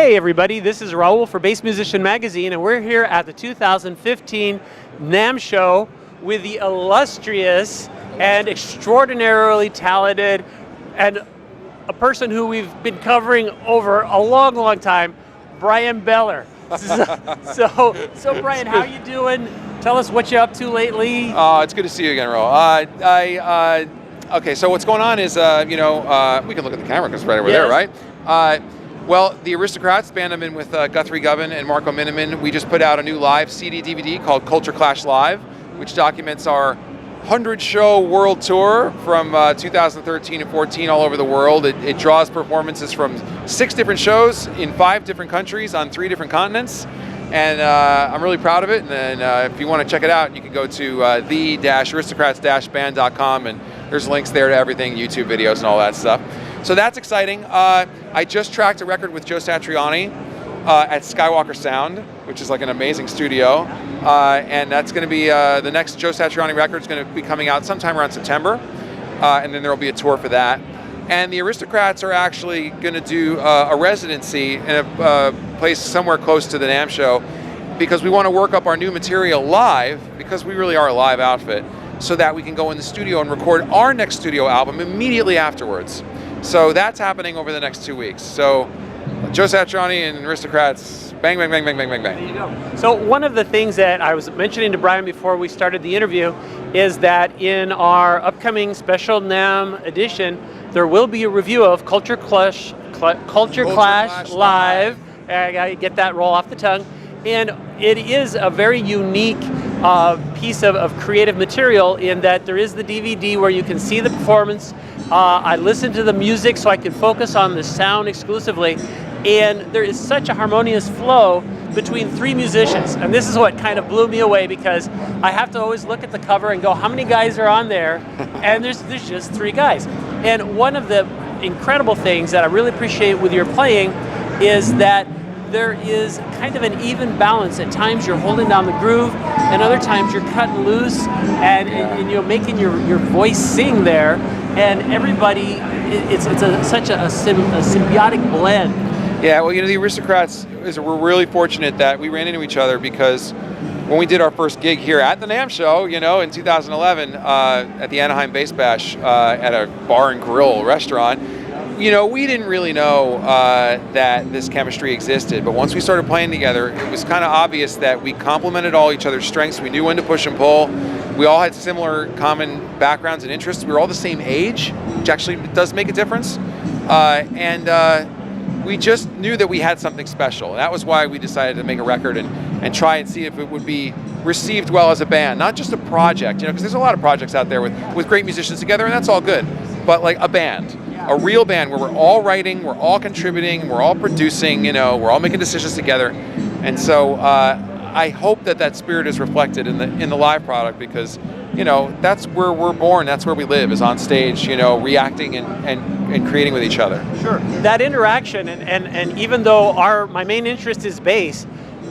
Hey everybody, this is Raul for Bass Musician Magazine, and we're here at the 2015 NAMM show with the illustrious and extraordinarily talented and a person who we've been covering over a long, long time, Bryan Beller. So Bryan, how you doing? Tell us what you're up to lately. It's good to see you again, Raul. Okay, so what's going on is, we can look at the camera because it's right over there, right? Well, the Aristocrats, band I'm in with Guthrie Govan and Marco Miniman, we just put out a new live CD DVD called Culture Clash Live, which documents our 100-show world tour from 2013 and 14 all over the world. It draws performances from 6 different shows in 5 different countries on 3 different continents. And I'm really proud of it. And if you want to check it out, you can go to the-aristocrats-band.com, and there's links there to everything, YouTube videos and all that stuff. So that's exciting. I just tracked a record with Joe Satriani at Skywalker Sound, which is like an amazing studio. And that's going to be, the next Joe Satriani record is going to be coming out sometime around September. And then there will be a tour for that. And the Aristocrats are actually going to do a residency in a place somewhere close to the NAMM show, because we want to work up our new material live, because we really are a live outfit, so that we can go in the studio and record our next studio album immediately afterwards. So that's happening over the next 2 weeks. So Joe Satriani and Aristocrats, bang, bang, bang, bang, bang, bang, bang. There you go. So one of the things that I was mentioning to Bryan before we started the interview is that in our upcoming special NAMM edition, there will be a review of Culture Clash Live. I gotta get that roll off the tongue. And it is a very unique piece of creative material in that there is the DVD where you can see the performance. I listen to the music so I can focus on the sound exclusively. And there is such a harmonious flow between 3 musicians. And this is what kind of blew me away, because I have to always look at the cover and go, how many guys are on there? And there's just 3 guys. And one of the incredible things that I really appreciate with your playing is that there is kind of an even balance. At times you're holding down the groove, and other times you're cutting loose and you're making your voice sing there. And everybody, it's such a symbiotic blend. Yeah, well, the Aristocrats, we're really fortunate that we ran into each other, because when we did our first gig here at the NAMM show, in 2011, at the Anaheim Bass Bash, at a bar and grill restaurant, we didn't really know that this chemistry existed. But once we started playing together, it was kind of obvious that we complemented all each other's strengths. We knew when to push and pull. We all had similar common backgrounds and interests. We were all the same age, which actually does make a difference. We just knew that we had something special. And that was why we decided to make a record and try and see if it would be received well as a band, not just a project, because there's a lot of projects out there with great musicians together, and that's all good. But like a band, a real band where we're all writing, we're all contributing, we're all producing, we're all making decisions together. And so I hope that spirit is reflected in the live product, because that's where we're born, that's where we live, is on stage, reacting and creating with each other. Sure. That interaction, and even though my main interest is bass,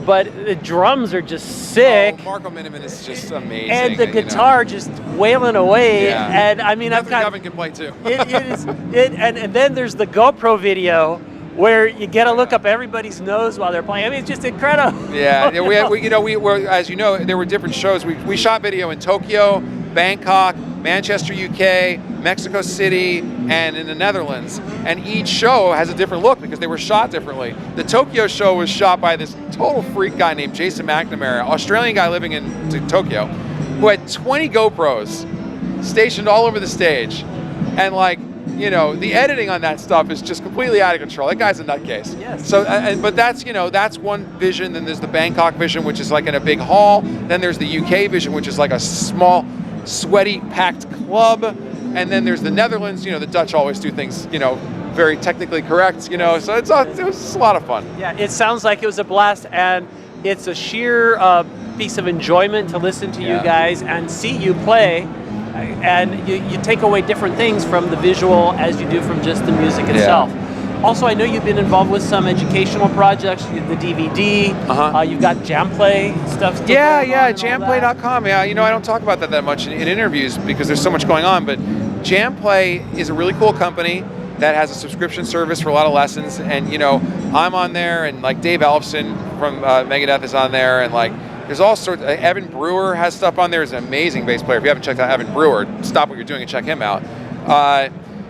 but the drums are just sick. Oh, Marco Miniman is just amazing. And the guitar just wailing away. Yeah. And I mean, Gavin can play too. And then there's the GoPro video where you get a look up everybody's nose while they're playing. I mean, it's just incredible. Yeah, we were, as you know, there were different shows. We shot video in Tokyo, Bangkok, Manchester, UK, Mexico City, and in the Netherlands. And each show has a different look because they were shot differently. The Tokyo show was shot by this total freak guy named Jason McNamara, Australian guy living in Tokyo, who had 20 GoPros stationed all over the stage. And the editing on that stuff is just completely out of control. That guy's a nutcase. Yes. So, but that's one vision. Then there's the Bangkok vision, which is like in a big hall. Then there's the UK vision, which is like a small, sweaty, packed club. And then there's the Netherlands. The Dutch always do things, very technically correct. So it was a lot of fun. Yeah, it sounds like it was a blast, and it's a sheer piece of enjoyment to listen to you guys and see you play. And you take away different things from the visual as you do from just the music itself. Also, I know you've been involved with some educational projects, the DVD, you've got Jamplay stuff. Jamplay.com. Yeah, I don't talk about that much in interviews because there's so much going on, but Jamplay is a really cool company that has a subscription service for a lot of lessons, and I'm on there, and like Dave Ellefson from Megadeth is on there, and like there's all sorts. Evan Brewer has stuff on there. He's an amazing bass player. If you haven't checked out Evan Brewer, stop what you're doing and check him out.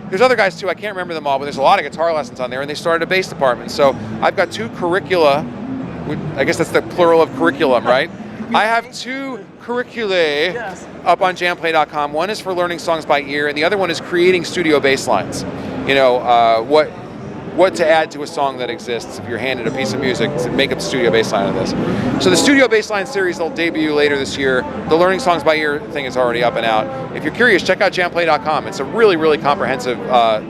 There's other guys too. I can't remember them all, but there's a lot of guitar lessons on there, and they started a bass department. So I've got 2 curricula. I guess that's the plural of curriculum, right? I have 2 curriculae up on jamplay.com. One is for learning songs by ear, and the other one is creating studio bass lines. You know, what to add to a song that exists if you're handed a piece of music to make up the studio bass line of this. So the studio bass line series will debut later this year. The learning songs by ear thing is already up and out. If you're curious, check out jamplay.com. It's a really, really comprehensive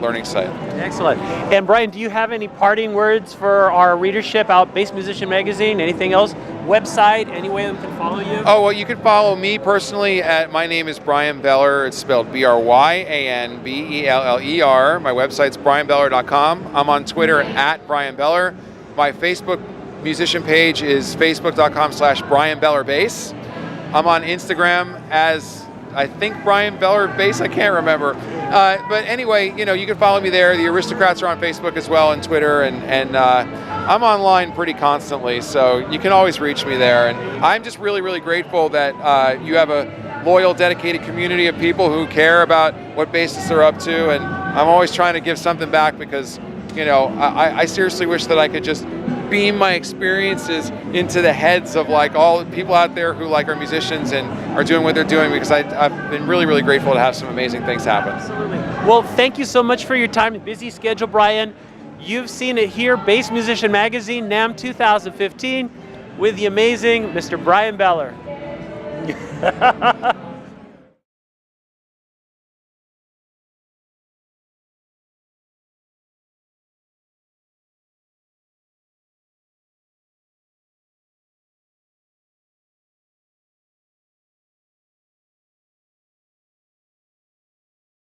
learning site. Excellent. And Bryan, do you have any parting words for our readership out Bass Musician Magazine? Anything else? Website? Any way that we can follow you? Oh, well, you can follow me personally at, my name is Bryan Beller. It's spelled BRYANBELLER. My website's bryanbeller.com. I'm on Twitter at Bryan Beller. My Facebook musician page is facebook.com/BryanBellerBass. I'm on Instagram as, I think, Bryan Beller Bass. I can't remember. But anyway, you know, you can follow me there. The Aristocrats are on Facebook as well and Twitter, and I'm online pretty constantly, so you can always reach me there. And I'm just really, really grateful that you have a loyal, dedicated community of people who care about what bassists are up to, and I'm always trying to give something back because, you know, I seriously wish that I could just beam my experiences into the heads of like all the people out there who like are musicians and are doing what they're doing, because I've been really, really grateful to have some amazing things happen. Absolutely. Well, thank you so much for your time and busy schedule, Bryan. You've seen it here, Bass Musician Magazine, NAMM 2015, with the amazing Mr. Bryan Beller.